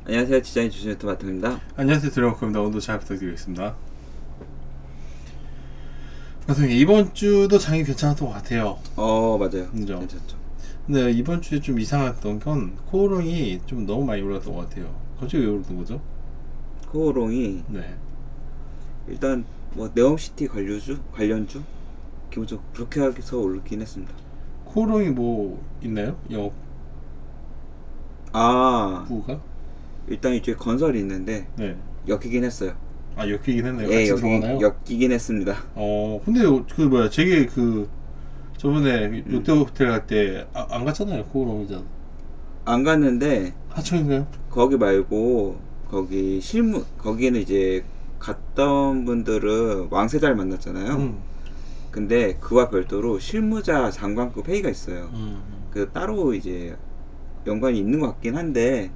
안녕하세요. 디자인 주신 유튜브 마통입니다. 안녕하세요, 드래곤입니다. 오늘도 잘 부탁드리겠습니다. 선생님, 이번 주도 장이 괜찮았던 것 같아요. 맞아요. 그죠? 괜찮죠. 근데 이번 주에 좀 이상했던 건 코오롱이 좀 너무 많이 올랐던 것 같아요. 갑자기 왜 오르는 거죠? 코오롱이 네. 일단 뭐 네옴시티 관련주 기본적으로 그렇게 해서 오르긴 했습니다. 코오롱이 뭐 있나요? 영업 아 부가? 일단 이쪽에 건설이 있는데 네. 엮이긴 했어요. 아, 엮이긴 했네요. 예, 같이 들어가나요? 엮이긴 했습니다. 근데 그 뭐야, 제게 저번에 롯데호텔 갈 때 안 갔잖아요. 코오롱이잖아. 안 갔는데 하청인가요? 거기 말고 거기는 이제 갔던 분들은 왕세자를 만났잖아요. 근데 그와 별도로 실무자 장관급 회의가 있어요. 그래서 따로 이제 연관이 있는 것 같긴 한데,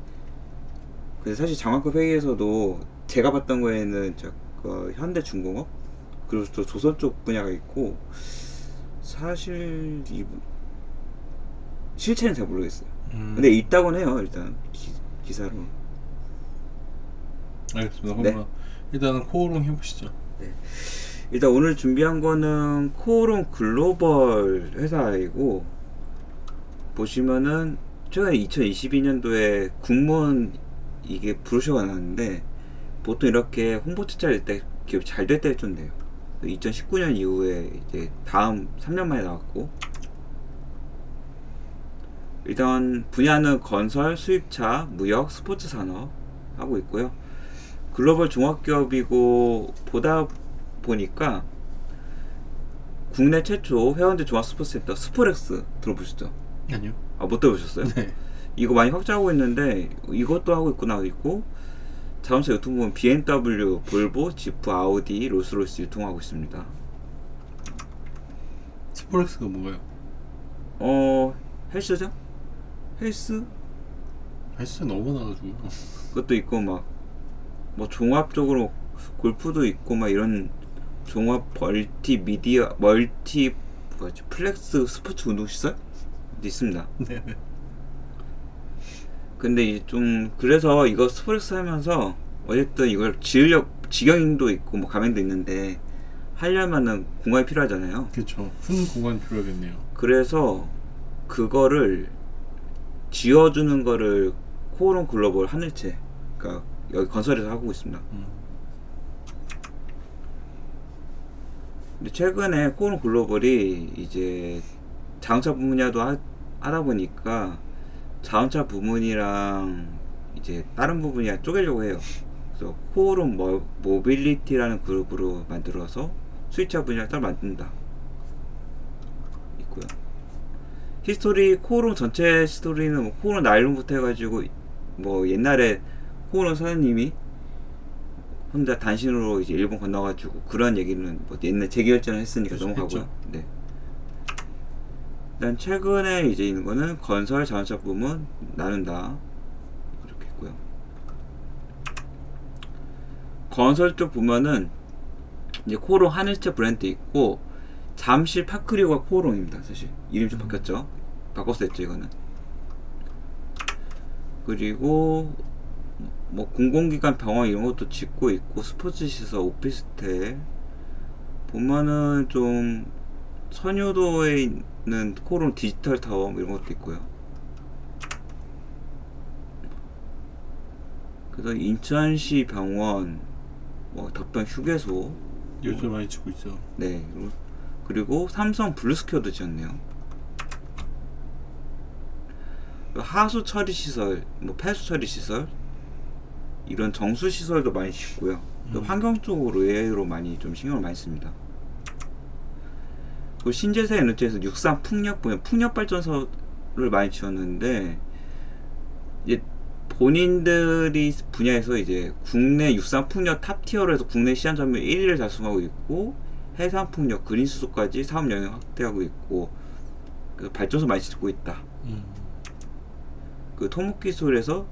그래서 사실 장관급 회의에서도 제가 봤던 거에는 현대중공업 그리고 또 조선 쪽 분야가 있고, 사실 실체는 잘 모르겠어요. 근데 있다고는 해요. 일단 기사로. 알겠습니다. 네. 그러면 일단은 코오롱 해보시죠. 네. 일단 오늘 준비한 거는 코오롱 글로벌 회사이고, 보시면은 최근에 2022년도에 국무원 이게 브로셔가 나왔는데, 보통 이렇게 홍보차잘 낼 때 기업이 잘 될 때 좀 돼요. 2019년 이후에 이제 다음 3년 만에 나왔고, 일단 분야는 건설, 수입차, 무역, 스포츠 산업 하고 있고요. 글로벌 종합기업이고, 보다 보니까 국내 최초 회원제 종합 스포츠센터 스포렉스 들어보셨죠? 아니요. 못 들어보셨어요? 네. 이거 많이 확장하고 있는데 이것도 하고 있구나. 있고 자동차 유통부는 BMW, 볼보, 지프, 아우디, 롤스로이스 유통하고 있습니다. 스포렉스가 뭔가요? 헬스죠? 헬스? 헬스 너무 많아가지고. 그것도 있고 막 뭐 종합적으로 골프도 있고 막 이런 종합 플렉스 스포츠 운동시설 있습니다. 네네. 근데 이제 좀 그래서 이거 스포렉스 하면서 어쨌든 이걸 직영도 있고 뭐 가맹도 있는데 하려면은 공간이 필요하잖아요. 그렇죠. 큰 공간이 필요하겠네요. 그래서 그거를 지어주는 거를 코오롱 글로벌 하늘채, 그러니까 여기 건설에서 하고 있습니다. 근데 최근에 코오롱 글로벌이 이제 자동차 분야도 하다 보니까 자동차 부문이랑 이제 다른 부분이 쪼개려고 해요. 그래서 코오롱 모빌리티라는 그룹으로 만들어서 수입차 분야를 따로 만든다 있고요. 코오롱 전체 히스토리는 뭐 코오롱 나일론부터 해가지고 뭐 옛날에 코오롱 사장님이 혼자 단신으로 이제 일본 건너가지고 그런 얘기는 뭐 옛날 재결전을 했으니까 그렇죠, 넘어가고요. 했죠. 네. 일단 최근에 이제 있는 거는 건설 자동차 부문 나눈다 이렇게 있고요. 건설 쪽 보면은 이제 코오롱 하늘채 브랜드 있고, 잠실 파크리오가 코오롱입니다. 사실 이름 좀 바뀌었죠. 바꿔서 했죠 이거는. 그리고 뭐 공공기관 병원 이런 것도 짓고 있고, 스포츠 시설, 오피스텔 보면은 좀 선유도에 있는 코오롱 디지털 타워 이런 것도 있고요. 그래서 인천시 병원, 뭐 덕평 휴게소 요즘 많이 치고 있죠. 네. 그리고 삼성 블루스퀘어도 지었네요. 하수 처리 시설, 뭐 폐수 처리 시설, 이런 정수 시설도 많이 짓고요. 또 환경 쪽으로 의외로 많이 좀 신경을 많이 씁니다. 그리고 신재생 에너지에서 육상 풍력 발전소를 많이 지었는데, 이제 본인들이 분야에서 이제 국내 육상 풍력 탑티어로 해서 국내 시장 점유율 1위를 달성하고 있고, 해상 풍력, 그린 수소까지 사업 영역 확대하고 있고, 그 발전소 많이 짓고 있다. 그 토목 기술에서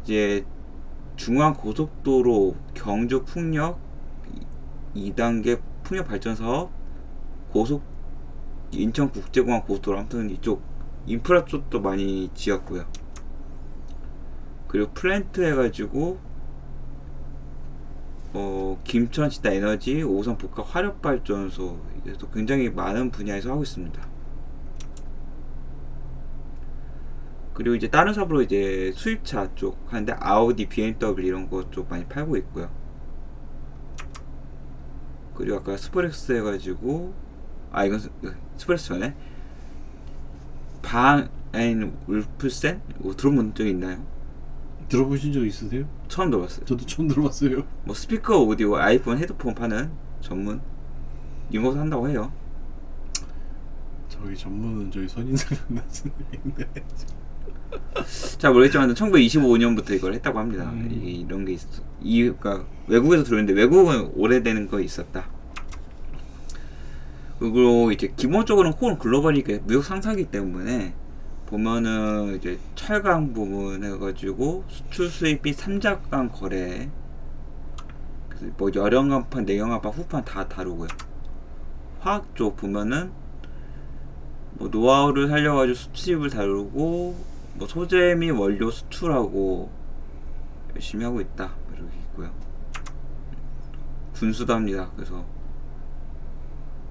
이제 중앙 고속도로 경주 풍력 2단계 풍력 발전 사업, 인천국제공항 고속도로, 아무튼 이쪽 인프라 쪽도 많이 지었고요. 그리고 플랜트 해가지고 김천시다 에너지, 5선 복합 화력발전소, 이래서 굉장히 많은 분야에서 하고 있습니다. 그리고 이제 다른 사업으로 이제 수입차 쪽 하는데 아우디, BMW 이런 거 쪽 많이 팔고 있고요. 그리고 아까 스포렉스 해가지고 이건 스포렉스 전에 방 앤 울프센 들어본 적 있나요? 들어보신 적 있으세요? 처음 들어봤어요. 저도 처음 들어봤어요. 뭐 스피커 오디오, 아이폰 헤드폰 파는 전문 이런 거 한다고 해요. 저기 전문은 저기 선인상 같은 느낌인데. 잘 모르겠지만 1925년부터 이걸 했다고 합니다. 이런 게 있어. 그러니까 외국에서 들어오는데 외국은 오래되는 거 있었다. 그리고 이제 기본적으로는 콜은 글로벌이니까 무역 상사기 때문에 보면은 이제 철강 부분 해가지고 수출 수입 및 삼자간 거래, 뭐 열연간판, 내연간판, 후판 다 다루고요. 화학 쪽 보면은 뭐 노하우를 살려가지고 수출입을 다루고 뭐 소재 및 원료 수출하고 열심히 하고 있다 이렇게 있고요. 군수도 합니다. 그래서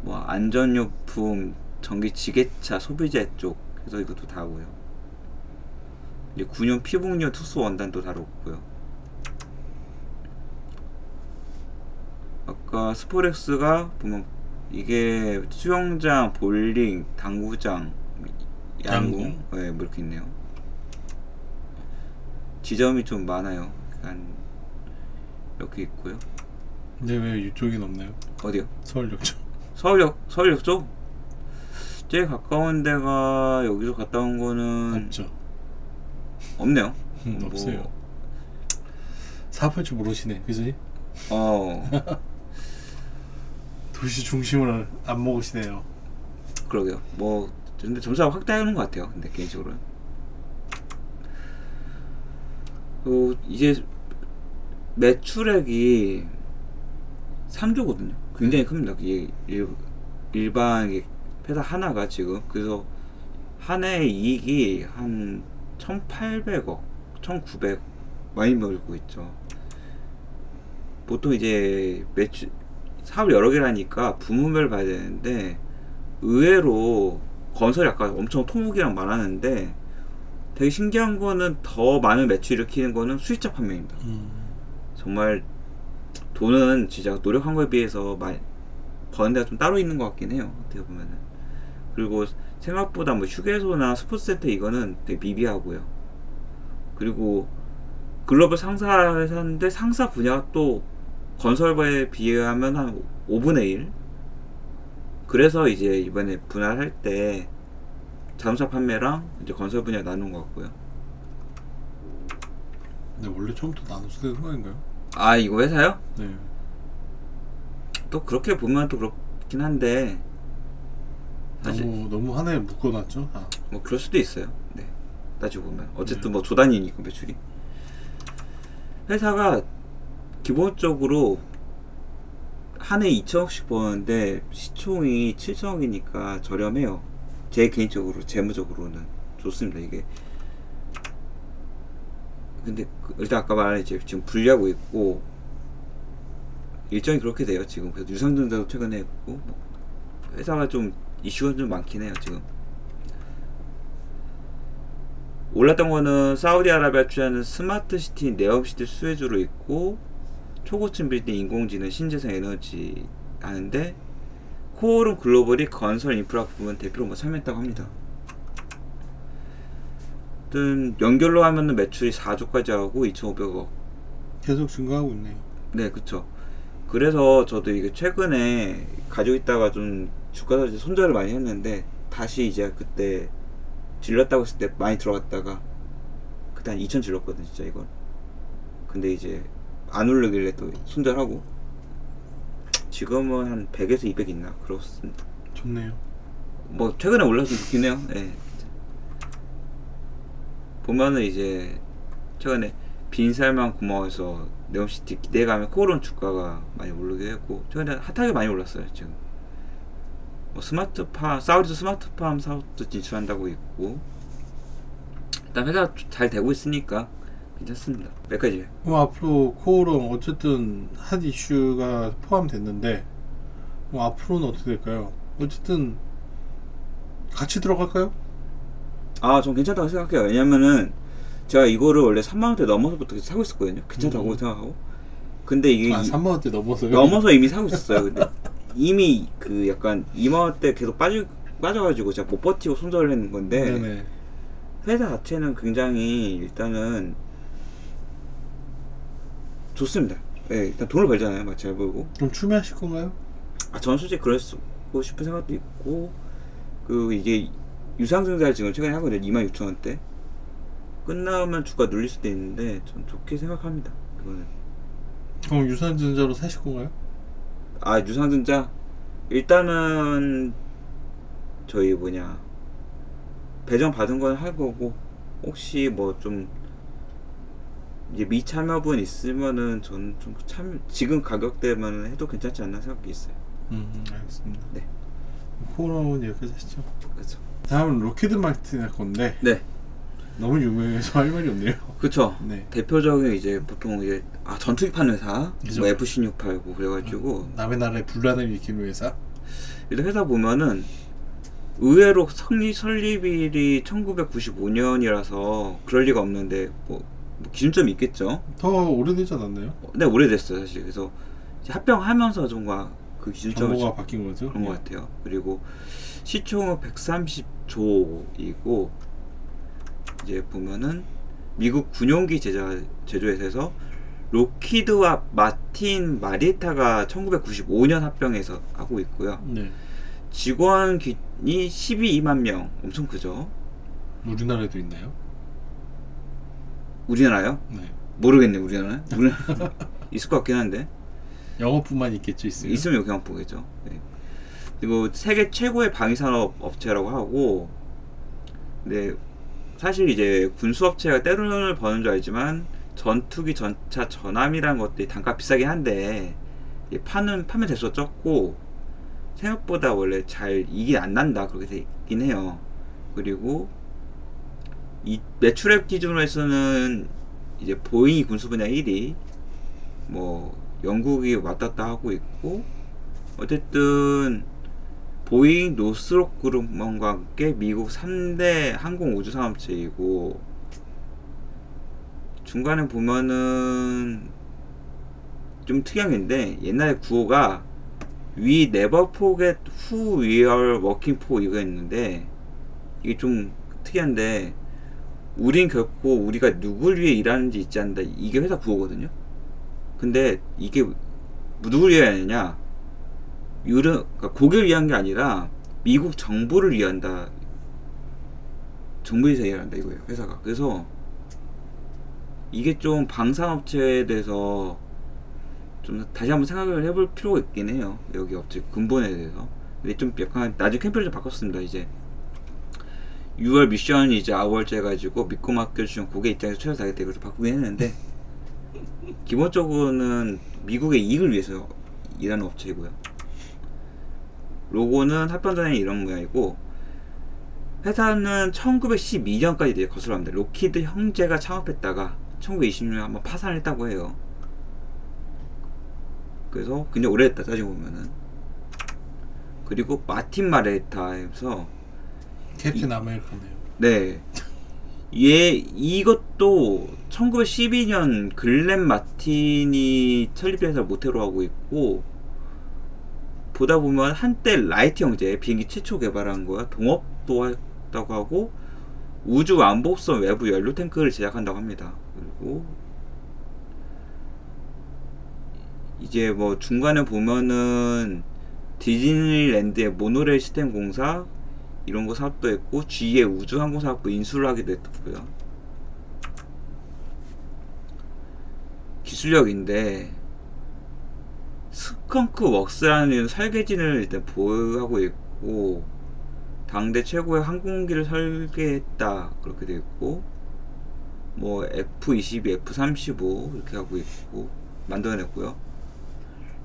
뭐 안전용품, 전기 지게차, 소비재 쪽 그래서 이것도 다 하고요. 이제 군용 피복류 특수 원단도 다뤘고요. 아까 스포렉스가 보면 이게 수영장, 볼링, 당구장, 양궁, 네, 뭐 이렇게 있네요. 지점이 좀 많아요. 약간 이렇게 있고요. 근데 왜 이쪽엔 없나요? 어디요? 서울역 쪽. 서울역 쪽? 제일 가까운 데가 여기서 갔다 온 거는 없죠. 없네요. 없어요. 사업할 줄 모르시네, 그지? 도시 중심을 안 먹으시네요. 그러게요. 뭐 근데 점차 확대하는 것 같아요. 근데 개인적으로는. 이제 매출액이 3조거든요. 굉장히 큽니다. 이게 일반 회사 하나가 지금 그래서 한 해 이익이 한 1,800억, 1,900억 많이 벌고 있죠. 보통 이제 매출 사업을 여러 개라니까 부문별 봐야 되는데 의외로 건설이 아까 엄청 토목이랑 많았는데 되게 신기한 거는 더 많은 매출 일으키는 거는 수입차 판매입니다. 정말 돈은 진짜 노력한 거에 비해서 많이 버는 데가 좀 따로 있는 것 같긴 해요. 어떻게 보면은. 그리고 생각보다 뭐 휴게소나 스포츠센터 이거는 되게 미비하고요. 그리고 글로벌 상사 회사인데 상사 분야가 또 건설에 비하면 한 5분의 1. 그래서 이제 이번에 분할할 때 자동차 판매랑 이제 건설 분야 나눈 것 같고요. 근데 원래 처음부터 나눠서 되는 거 아닌가요? 이거 회사요? 네. 또 그렇게 보면 또 그렇긴 한데 사실 너무 하나에 묶어놨죠. 뭐 그럴 수도 있어요. 네. 따지고 보면 어쨌든 뭐 조단위니까 매출이 회사가 기본적으로 한 해 2천억씩 버는데 시총이 7천억이니까 저렴해요. 제 개인적으로 재무적으로는 좋습니다. 이게 근데 일단 아까 말한 이제 지금 분리하고 있고 일정이 그렇게 돼요. 지금 그래서 유상증자도 최근에 했고 뭐 회사가 좀 이슈가 좀 많긴 해요. 지금 올랐던 거는 사우디아라비아 투자하는 스마트시티, 네옴시티 수혜주로 있고 초고층 빌딩, 인공지능, 신재생 에너지 하는데 코오름 글로벌이 건설 인프라 부문 대표로 뭐 참여했다고 합니다. 하여튼 연결로 하면은 매출이 4조까지 하고 2,500억 계속 증가하고 있네요. 네, 그쵸. 그래서 저도 이게 최근에 가지고 있다가 좀 주가 손절을 많이 했는데 다시 이제 그때 질렀다고 했을 때 많이 들어갔다가 그때 한 2,000 질렀거든 진짜 이걸. 근데 이제 안 오르길래 또 손절하고 지금은 한 100에서 200 있나 그렇습니다. 좋네요. 뭐 최근에 올라서 좋긴 해요. 네. 보면은 이제 최근에 빈살만 고마워서 네옴시티 기대감에 코오름 주가가 많이 오르게 했고 최근에 핫하게 많이 올랐어요. 지금 뭐 스마트팜, 사우디도 스마트팜 사업도 진출한다고 있고 일단 회사가 잘 되고 있으니까 괜찮습니다. 몇 가지. 앞으로 코오롱 어쨌든 한 이슈가 포함됐는데 앞으로는 어떻게 될까요? 어쨌든 같이 들어갈까요? 전 괜찮다고 생각해요. 왜냐면은 제가 이거를 원래 3만원대 넘어서부터 계속 사고 있었거든요. 괜찮다고 생각하고. 근데 이게 3만원대 넘어서요? 넘어서 이미 사고 있었어요. 근데 이미 그 약간 2만원대 계속 빠져가지고 제가 못 버티고 손절을 했는 건데, 네네. 회사 자체는 굉장히 일단은 좋습니다. 네, 일단 돈을 벌잖아요. 잘 벌고. 좀 추매하실 건가요? 저는 솔직히 그러고 싶은 생각도 있고, 이게 유상증자를 지금 최근에 하거든요. 26,000원대. 끝나면 주가 눌릴 수도 있는데 전 좋게 생각합니다. 이거는. 그럼 유상증자로 사실 건가요? 유상증자 일단은 저희 배정 받은 건 할 거고, 혹시 뭐 좀 이제 미참여분 있으면은 저는 좀 지금 가격대만 해도 괜찮지 않나 생각이 있어요. 알겠습니다. 네. 코오롱은 여기까지 하시죠. 그렇죠. 다음은 로키드 마틴 할 건데. 네. 너무 유명해서 할 말이 없네요. 그렇죠. 네. 대표적인 이제 보통 이제 전투기 파는 회사, 그죠. 뭐 FC6 팔고 그래가지고 남의 나라에 분란을 일으키는 회사. 일단 회사 보면은 의외로 설립일이 1995년이라서 그럴 리가 없는데 뭐 기준점이 있겠죠. 더 오래되지 않았나요? 네, 오래됐어요 사실. 그래서 합병하면서 좀가 그 기준점이 정보가 바뀐 거죠. 그런 것 같아요. 그리고 시총은 130조이고 이제 보면은 미국 군용기 제조회사에서 로키드와 마틴 마리에타가 1995년 합병해서 하고 있고요. 네. 직원이 12만 명, 엄청 크죠. 우리나라에도 있나요? 우리나라요? 네. 모르겠네요. 우리나라 있을 것 같긴 한데. 영어뿐만 있겠죠. 있으면 여기 한번 보겠죠. 네. 그리고 세계 최고의 방위산업 업체라고 하고, 근데 사실 이제 군수업체가 때로는 버는 줄 알지만 전투기, 전차, 전함이라는 것들이 단가 비싸긴 한데 판매 대수가 적고 생각보다 원래 잘 이익이 안 난다 그렇게 되긴 해요. 그리고 이 매출액 기준으로 해서는 이제 보잉이 군수 분야 1위, 뭐 영국이 왔다 갔다 하고 있고, 어쨌든 보잉 노스롭 그룹과 함께 미국 3대 항공 우주 산업체이고, 중간에 보면은 좀 특이한 게 있는데 옛날에 구호가 We never forget who we are working for 이거 있는데, 이게 좀 특이한데 우린 결코 우리가 누굴 위해 일하는지 잊지 않는다, 이게 회사 구호거든요. 근데 이게 누굴 위해 하느냐, 그러니까 고객을 위한 게 아니라 미국 정부를 위한다, 정부에서 일한다 이거예요 회사가. 그래서 이게 좀 방산업체에 대해서 좀 다시 한번 생각을 해볼 필요가 있긴 해요. 여기 업체 근본에 대해서. 근데 좀 약간 나중에 캠페인을 좀 바꿨습니다. 이제 6월 미션이 이제 아월째 해가지고 믿고 맡겨주시면 고객 입장에서 최선을 다하겠다 이걸 좀 바꾸긴 했는데, 기본적으로는 미국의 이익을 위해서 일하는 업체이고요. 로고는 합병전에 이런 모양이고, 회사는 1912년까지 이제 거슬러 갑니다. 로키드 형제가 창업했다가 1920년에 한번 파산을 했다고 해요. 그래서 굉장히 오래됐다 따지고 보면은. 그리고 마틴 마레타에서 캡틴 아메리카네요. 네. 이것도 1912년 글렌 마틴이 설립해서 모태로 하고 있고, 보다 보면 한때 라이트 형제 비행기 최초 개발한 거야. 동업도 했다고 하고, 우주 왕복선 외부 연료 탱크를 제작한다고 합니다. 그리고 이제 뭐 중간에 보면은 디즈니랜드의 모노레일 시스템 공사 이런 거 사업도 했고, G의 우주 항공 사업도 인수를 하기도 했고요. 기술력인데 스컹크 웍스라는 설계진을 일단 보유하고 있고, 당대 최고의 항공기를 설계했다 그렇게 되어 있고, 뭐 F-22, F-35 이렇게 하고 있고 만들어냈고요.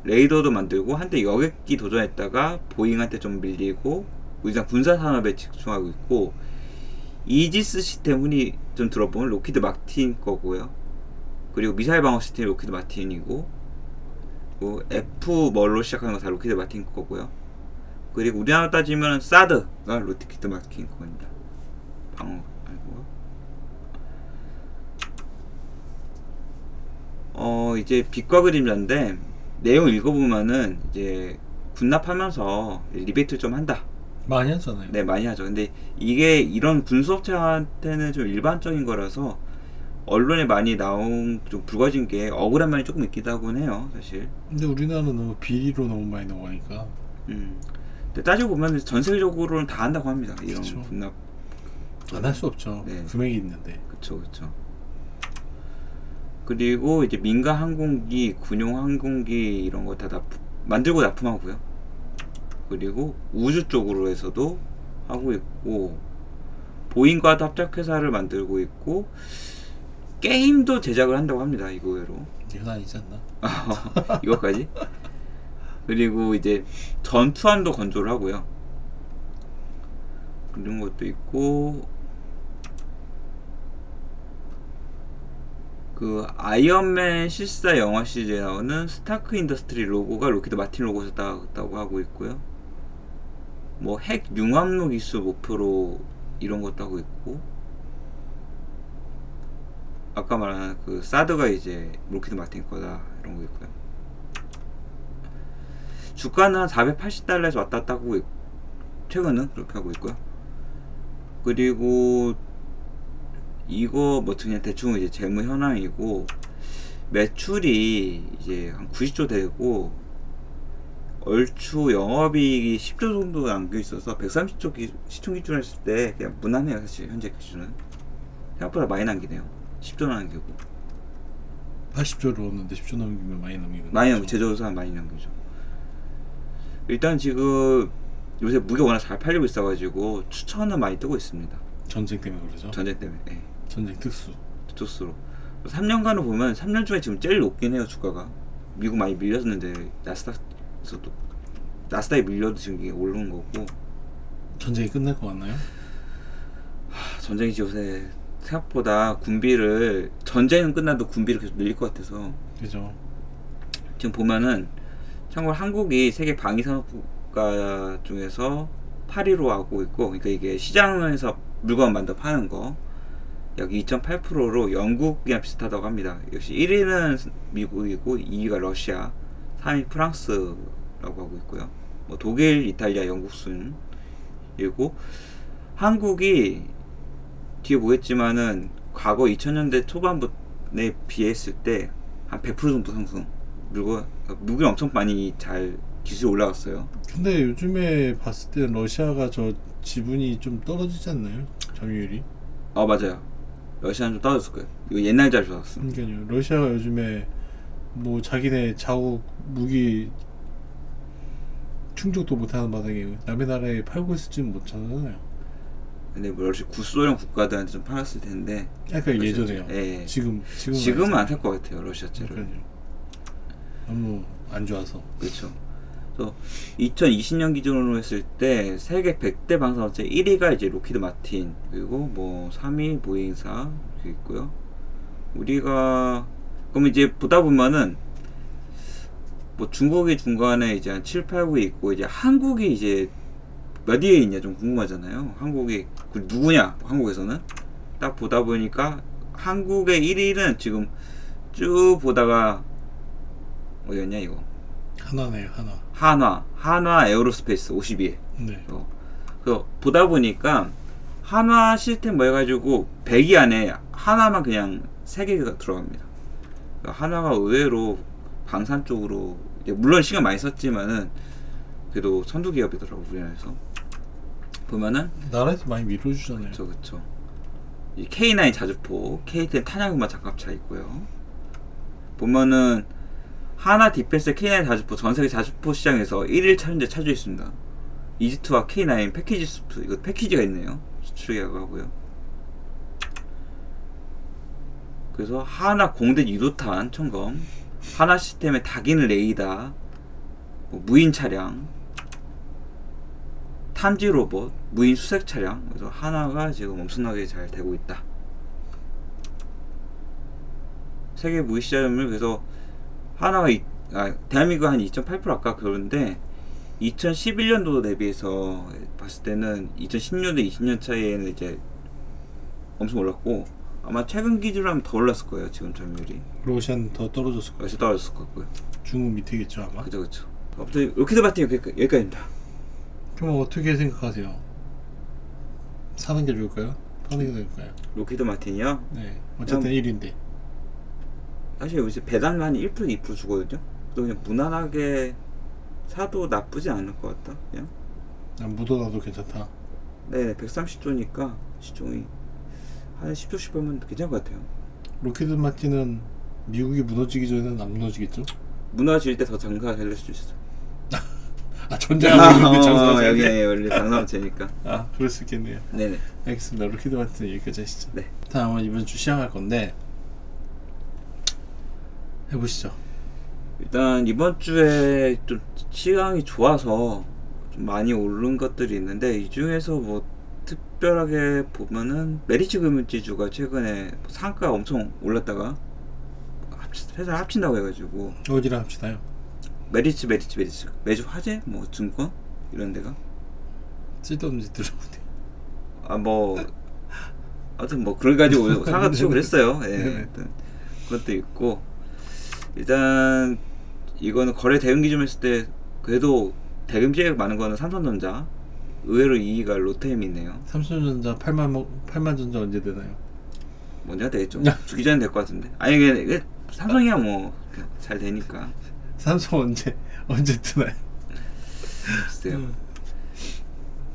레이더도 만들고, 한때 여객기 도전했다가 보잉한테 좀 밀리고 우리나라 군사산업에 집중하고 있고, 이지스 시스템 흔히 좀 들어보면 로키드 마틴 거고요. 그리고 미사일 방어 시스템이 로키드 마틴이고, 그 F 뭘로 시작하는 거 다 로키드 마틴 거고요. 그리고 우리나라 따지면 사드가 로키드 마틴 겁니다. 방어 아니고. 이제 빛과 그림자인데 내용 읽어보면은 이제 군납하면서 리베이트 좀 한다. 많이 하잖아요. 네, 많이 하죠. 근데 이게 이런 군수업체한테는 좀 일반적인 거라서 언론에 많이 나온 좀 불거진 게 억울한 면이 조금 있기도 하곤 해요, 사실. 근데 우리나라는 너무 비리로 너무 많이 넘어가니까. 근데 따지고 보면 전 세계적으로는 다 한다고 합니다. 이런 그쵸. 군납. 안 할 수 없죠. 네. 금액이 있는데. 그쵸. 그리고 이제 민간 항공기, 군용 항공기 이런 거 다 만들고 납품하고요. 그리고 우주 쪽으로 해서도 하고 있고, 보잉과도 합작회사를 만들고 있고, 게임도 제작을 한다고 합니다. 이거 외로. 이건 아니지 않나? 이것까지. 그리고 이제 전투함도 건조를 하고요. 그런 것도 있고, 그 아이언맨 실사 영화 시리즈에 나오는 스타크 인더스트리 로고가 로키드 마틴 로고였다고 하고 있고요. 뭐 핵 융합로 기술 목표로 이런 것도 하고 있고, 아까 말한 그 사드가 이제 로키드 마틴 거다 이런 거 있고요. 주가는 한 480달러에서 왔다 갔다 하고 최근은 그렇게 하고 있고요. 그리고 이거 뭐 그냥 대충 이제 재무 현황이고, 매출이 이제 한 90조 되고 얼추 영업이익이 10조 정도 남겨 있어서 130조 시총 기준으로 했을 때 그냥 무난해요. 사실 현재 기준은 생각보다 많이 남기네요. 10조 남기고 80조를 얻는데 10조 넘기면 많이 넘기고. 많이 남기, 제조사는 많이 남기죠. 일단 지금 요새 무게 워낙 잘 팔리고 있어가지고 추천은 많이 뜨고 있습니다. 전쟁 때문에 그러죠. 전쟁 때문에. 네. 전쟁 특수. 특수로 3년간을 보면 3년 중에 지금 제일 높긴 해요. 주가가 미국 많이 밀렸는데 나스닥에서도 나스닥에 밀려도 지금 이게 오르는 거고. 전쟁이 끝날 것 같나요? 전쟁이 요새 생각보다 군비를, 전쟁은 끝나도 군비를 계속 늘릴 것 같아서. 그죠. 지금 보면은 참고로 한국이 세계 방위산업국가 중에서 8위로 하고 있고, 그러니까 이게 시장에서 물건 만들어 파는 거 여기 2.8%로 영국이랑 비슷하다고 합니다. 역시 1위는 미국이고 2위가 러시아, 3위 프랑스라고 하고 있고요. 뭐 독일, 이탈리아, 영국 순이고, 한국이 뒤에 보겠지만은 과거 2000년대 초반부에 비했을 때 한 100% 정도 상승. 그리고 미국이 엄청 많이 잘 기술이 올라갔어요. 근데 요즘에 봤을 때 러시아가 저 지분이 좀 떨어지지 않나요? 점유율이? 맞아요. 러시아는 좀 떨어졌을 거예요. 이거 옛날 잘 좋았어. 그러니까요. 러시아가 요즘에 뭐 자기네 자국 무기 충족도 못하는 마당에 남의 나라에 팔고 있을지는 못하잖아요. 근데 뭐 역시 구소련 국가들한테 좀 팔았을 텐데. 약간 예전에요. 예. 지금은 안 살 것 같아요. 러시아제를. 그러니까요. 너무 안 좋아서. 그렇죠. 그래서 2020년 기준으로 했을 때 세계 100대 방산업체 1위가 이제 로키드 마틴, 그리고 뭐 3위 보잉사 이렇게 있고요. 우리가 그럼 이제 보다 보면은 뭐 중국이 중간에 이제 한 7, 8, 9에 있고, 이제 한국이 이제 몇 위에 있냐 좀 궁금하잖아요. 한국이 누구냐, 한국에서는 딱 보다 보니까 한국의 1위는 지금 쭉 보다가 어디였냐 이거, 하나네요. 한화 에어로스페이스 52에. 네. 그래서 보다 보니까 한화 시스템 뭐 해가지고 100위 안에 하나만 그냥 3개가 들어갑니다. 그러니까 한화가 의외로 방산 쪽으로, 물론 시간 많이 썼지만은 그래도 선두 기업이더라고. 우리나라에서 보면은 나라에서 많이 밀어주잖아요. 그쵸. 이 K9 자주포, K10 탄약음악 장갑차 있고요. 보면은 하나 디펜스 K9 자주포 전세계 자주포 시장에서 1일 현재 차지해 있습니다. 이지트와 K9 패키지 수프, 이거 패키지가 있네요. 수출이라고 하고요. 그래서 하나 공대 유도탄 청검, 하나 시스템의 다기는 레이더, 뭐 무인 차량, 탐지 로봇, 무인 수색 차량. 그래서 하나가 지금 엄청나게 잘 되고 있다. 세계 무기 시장을. 그래서 하나가 대한민국 한 2.8% 아까 그러는데 2011년도 대비해서 봤을 때는 2010년도 20년 차이에는 이제 엄청 올랐고 아마 최근 기준으로 하면 더 올랐을 거예요. 지금 점유율이. 러시아는 더 떨어졌을 거예요. 러시아 떨어졌을 것 같고요. 중국 밑이겠죠 아마. 그죠. 아무튼 로키드 마틴 여기까지입니다. 그럼 어떻게 생각하세요? 사는 게 좋을까요? 파는 게 좋을까요? 로키드 마틴이요? 네. 어쨌든 1인데. 사실 요새 배당 한 1% 2% 주거든요. 또 그냥 무난하게 사도 나쁘지 않을 것 같다. 그냥. 묻어놔도 괜찮다. 네, 130조니까 시총이 한 10조씩 벌면 괜찮을 것 같아요. 로키드 마틴은 미국이 무너지기 전에는 안 무너지겠죠? 무너질 때 더 장사가 될 수도 있어. 전쟁하고 있는데 장사가 여기 원래 장사업체니까. 그럴 수 있겠네요. 네네. 알겠습니다. 로키드 마틴 여기까지 하시죠. 네. 다음은 이번 주 시작할 건데 해보시죠. 일단 이번 주에 좀 시황이 좋아서 좀 많이 오른 것들이 있는데 이 중에서 뭐 특별하게 보면은 메리츠 금융지주가 최근에 상가가 엄청 올랐다가 회사를 합친다고 해가지고. 어디랑 합치나요? 메리츠 매주 화재 뭐 증권 이런 데가 쓸데없는 짓 들어보네. 뭐 아무튼 뭐 그래가지고 상가 치고 그랬어요. 예. 일단 그것도 있고 일단 이거는 거래 대응 기준 했을 때 그래도 대금 피해가 많은 거는 삼성전자. 의외로 2위가 롯데햄이 있네요. 삼성전자 8만 전자 언제 되나요? 먼저 되겠죠. 주기 전에 될 것 같은데. 아니 이게 삼성이야 뭐 잘 되니까. 삼성 언제 뜨나요? 글쎄요.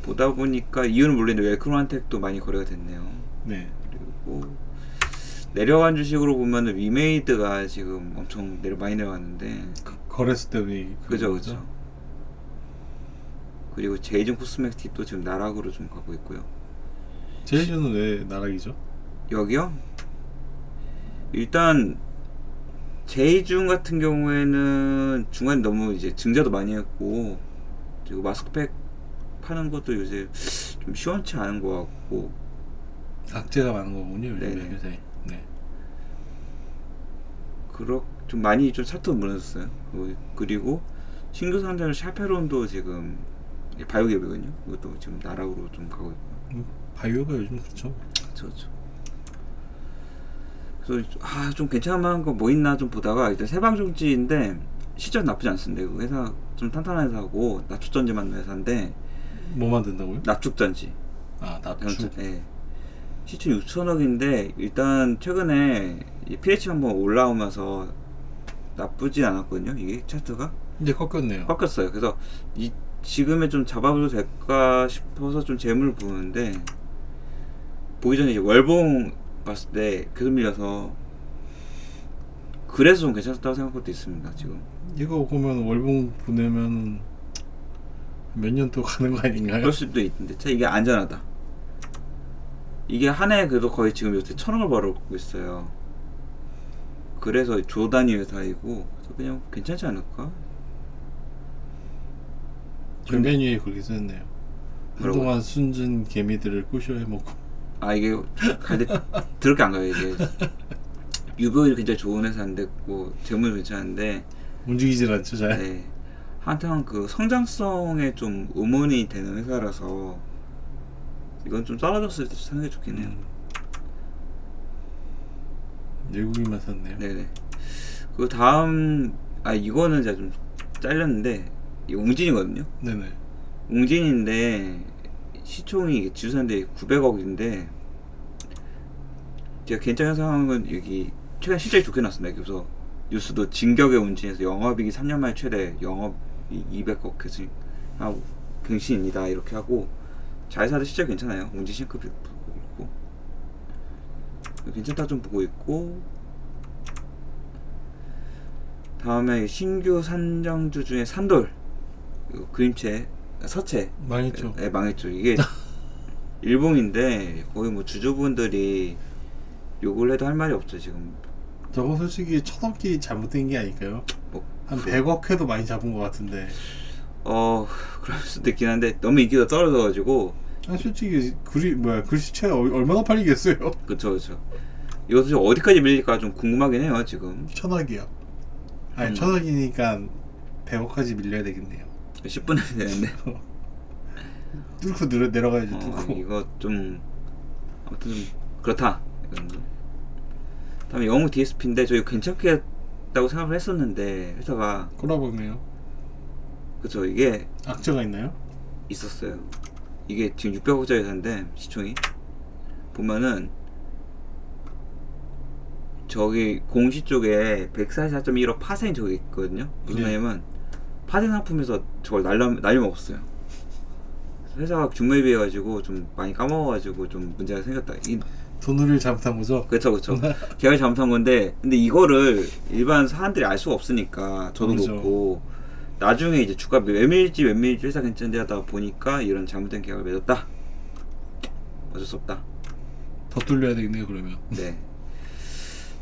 보다 보니까 이유는 모르겠는데 웰크로한텍도 많이 거래가 됐네요. 네. 그리고 내려간 주식으로 보면은 위메이드가 지금 엄청 많이 내려갔는데. 거래소 때문에. 그죠. 그리고 제이준 코스메틱도 지금 나락으로 좀 가고 있고요. 제이준은 왜 나락이죠? 여기요? 일단 제이준 같은 경우에는 중간에 너무 이제 증자도 많이 했고 그리고 마스크팩 파는 것도 요새 좀 시원치 않은 것 같고 악재가 많은 거군요 요즘에 회사에. 네. 좀 많이 좀 사토 무너졌어요. 그리고 신규 상장을 샤페론도 지금 바이오 기업이거든요. 이것도 지금 나락으로 좀 가고 있고. 바이오가 요즘 그렇죠. 그렇죠. 그래서 좀 괜찮은 거 뭐 있나 좀 보다가 일단 세방종지인데 시절 나쁘지 않습니다. 그 회사 좀 탄탄한 회사고 납축전지 만드는 회사인데. 뭐 만든다고요? 납축전지. 납축. 네. 시총 6천억인데 일단 최근에 PH 한번 올라오면서 나쁘지 않았거든요. 이게 차트가. 이제 꺾였네요. 꺾였어요. 그래서 지금에 좀 잡아봐도 될까 싶어서 좀 재물을 부르는데 보기 전에 이제 월봉 봤을 때 계속 밀려서 그래서 좀 괜찮다고 생각할 것도 있습니다. 지금 이거 보면 월봉 보내면 몇 년 또 가는 거 아닌가요? 그럴 수도 있는데 이게 안전하다. 이게 한 해 그래도 거의 지금 요새 1,000억을 벌어오고 있어요. 그래서 조단위 회사이고 그래서 그냥 괜찮지 않을까? 전 메뉴에 그렇게 썼네요. 한동안 순진 개미들을 꼬셔 해먹고. 이게 더럽게 안 가요. 이게 유보율이 굉장히 좋은 회사인데 뭐 재무도 괜찮은데 움직이질 않죠 잘. 네. 한탕 그 성장성에 좀 의문이 되는 회사라서 이건 좀 떨어졌을 때 사는 게 좋긴 해요. 외국인만 샀네요. 네네. 그 다음 이거는 제가 좀 잘렸는데 이 웅진이거든요. 네네. 웅진인데 시총이 지주사인데 900억인데 제가 괜찮은 상황은 여기 최근 실적이 좋게 나왔습니다. 그래서 뉴스도 진격의 웅진에서 영업이익이 3년 만에 최대 영업이 200억 하고 갱신입니다 이렇게 하고 자회사도 실적 괜찮아요. 웅진 싱크도 보고 있고 괜찮다 좀 보고 있고 다음에 신규 산정주 중에 산돌 그림체 서체 망했죠. 네, 망했죠. 이게 일봉인데 거의 뭐 주주분들이 욕을 해도 할 말이 없죠 지금. 저거 솔직히 쳐넘기 잘못된 게 아닐까요? 한 100억 해도 많이 잡은 것 같은데. 그럴 수도 있긴 한데 너무 인기가 떨어져가지고. 솔직히 글씨체가 얼마나 팔리겠어요? 그쵸. 이것이 어디까지 밀릴까 좀 궁금하긴 해요 지금. 1000억이요. 아니 1000억이니까 100억까지 밀려야 되겠네요. 10분에 되는데. 뚫고 내려가야지. 뚫고. 이거 좀 아무튼 좀 그렇다. 다음에 영웅 DSP인데 저희 괜찮겠다고 생각을 했었는데 회사가 꼬라박네요. 그쵸. 이게 악재가 있나요? 있었어요. 이게 지금 600억짜리 회사인데 시총이 보면은 저기 공시 쪽에 144.15 파생 저기 있거든요. 무슨 말이냐면 파생 상품에서 저걸 날려먹었어요. 회사가 규모에 비해 가지고 좀 많이 까먹어가지고 좀 문제가 생겼다. 돈을 잘못한 거죠? 그렇죠. 계약을 잘못한 건데, 근데 이거를 일반 사람들이 알 수가 없으니까 저도 그렇죠. 그렇고 나중에 이제 주가 왜 밀지 회사 괜찮은데 하다 보니까 이런 잘못된 계약을 맺었다. 어쩔 수 없다. 더 뚫려야 되겠네요 그러면. 네.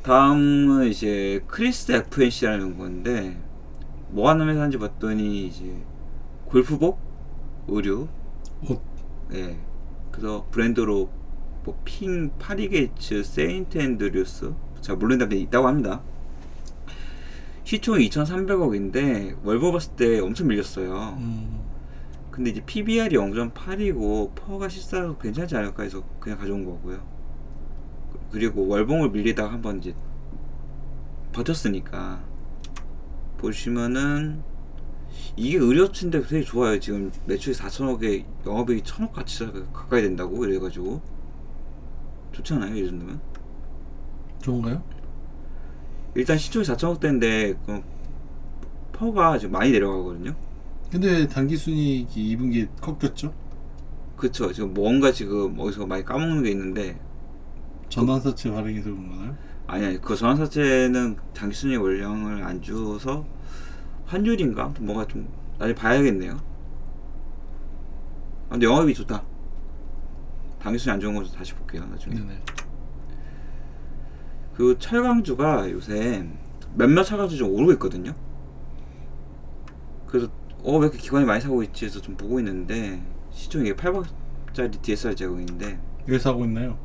다음은 이제 크리스 FNC라는 건데 뭐 하는 회사인지 봤더니 이제 골프복, 의류, 옷. 네. 그래서 브랜드로 뭐 핑, 파리게이츠, 세인트 앤드류스 잘 모르는데 있다고 합니다. 시총이 2,300억인데 월보 봤을 때 엄청 밀렸어요. 근데 이제 PBR이 0.8이고 퍼가 14로 괜찮지 않을까 해서 그냥 가져온 거고요. 그리고 월봉을 밀리다가 한번 이제 버텼으니까 보시면은 이게 의료업체인데 되게 좋아요. 지금 매출이 4천억에 영업이익이 1,000억 같이 가까이 된다고 이래가지고 좋잖아요 이 정도면. 좋은가요? 일단 시총이 4천억대인데 퍼가 지금 많이 내려가거든요. 근데 당기순이익이 2분기에 꺾였죠? 그쵸. 지금 뭔가 지금 어디서 많이 까먹는 게 있는데 전환사채 발행해서 그런 거나요? 아니 그 전환사채는 당기순이익 원량을 안 주어서 환율인가? 아무튼 뭐가 좀 나중에 봐야겠네요. 근데 영업이 좋다. 당기순이 안 좋은 거 다시 볼게요 나중에. 네네. 그 철강주가 요새 몇몇 철강주 좀 오르고 있거든요. 그래서 왜 이렇게 기관이 많이 사고 있지 해서 좀 보고 있는데 시총이 8억짜리 DSR 제공인데 왜 사고 있나요?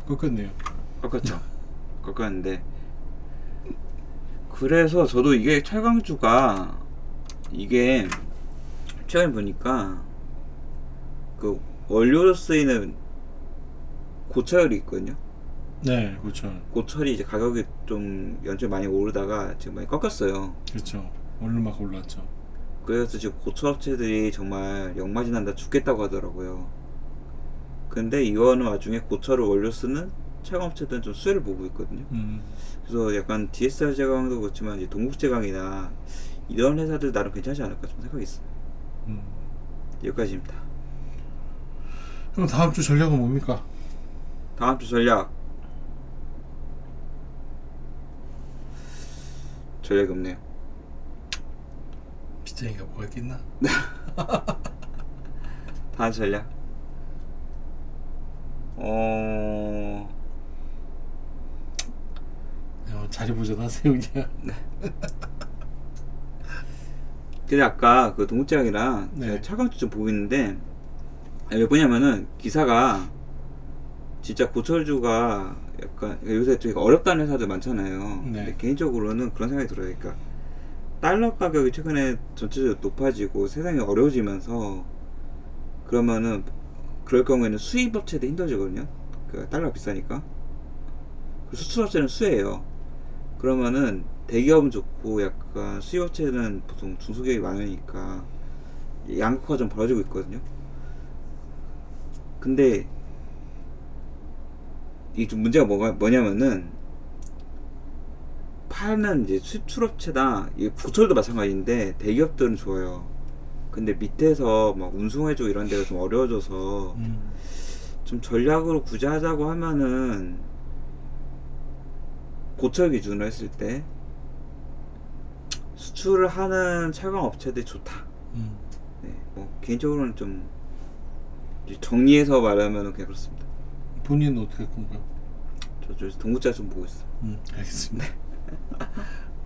꺾였네요. 꺾였죠. 꺾였는데 그래서 저도 이게 철강주가 이게 최근에 보니까 그 원료로 쓰이는 고철이 있거든요. 네, 그렇죠. 고철이 이제 가격이 좀 연초에 많이 오르다가 지금 많이 꺾였어요. 그렇죠. 얼른 막 올랐죠. 그래서 지금 고철 업체들이 정말 역마진 난다 죽겠다고 하더라고요. 근데 이거는 와중에 고철을 원료 쓰는 철강 업체들은 좀 수혜를 보고 있거든요. 그래서 약간 DSR 제강도 그렇지만 이제 동국제강이나 이런 회사들 나름 괜찮지 않을까 좀 생각이 있어요. 여기까지입니다. 그럼 다음 주 전략은 뭡니까? 다음 주 전략이 없네요. 빗장이가 뭐가 있겠나? 다음 전략 자리 보존하세요 그냥. 네. 근데 아까 그 동국제강이랑 네. 철강주 좀 보고 있는데 왜 보냐면은 기사가 진짜 고철주가 약간 요새 되게 어렵다는 회사들 많잖아요. 네. 근데 개인적으로는 그런 생각이 들어요. 그러니까 달러 가격이 최근에 전체적으로 높아지고 세상이 어려워지면서 그러면은 그럴 경우에는 수입업체도 힘들어지거든요. 그 달러가 비싸니까. 수출업체는 수혜예요. 그러면은 대기업은 좋고 약간 수입업체는 보통 중소기업이 많으니까 양극화가 좀 벌어지고 있거든요. 근데 이게 좀 문제가 뭐냐면은 파는 이제 수출업체다 고철도 마찬가지인데 대기업들은 좋아요. 근데 밑에서 막 운송해주고 이런 데가 좀 어려워져서 좀 전략으로 굳이 하자고 하면은 고철 기준으로 했을 때 수출을 하는 철강 업체들이 좋다. 네, 뭐 개인적으로는 좀 정리해서 말하면 그냥 그렇습니다. 본인은 어떻게 할 건가요? 저 동국자 좀 보고 있어. 알겠습니다.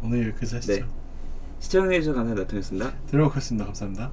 오늘 여기까지 하시죠. 네. 시청해주셔서 감사합니다. 동현이었습니다. 들어가겠습니다. 감사합니다.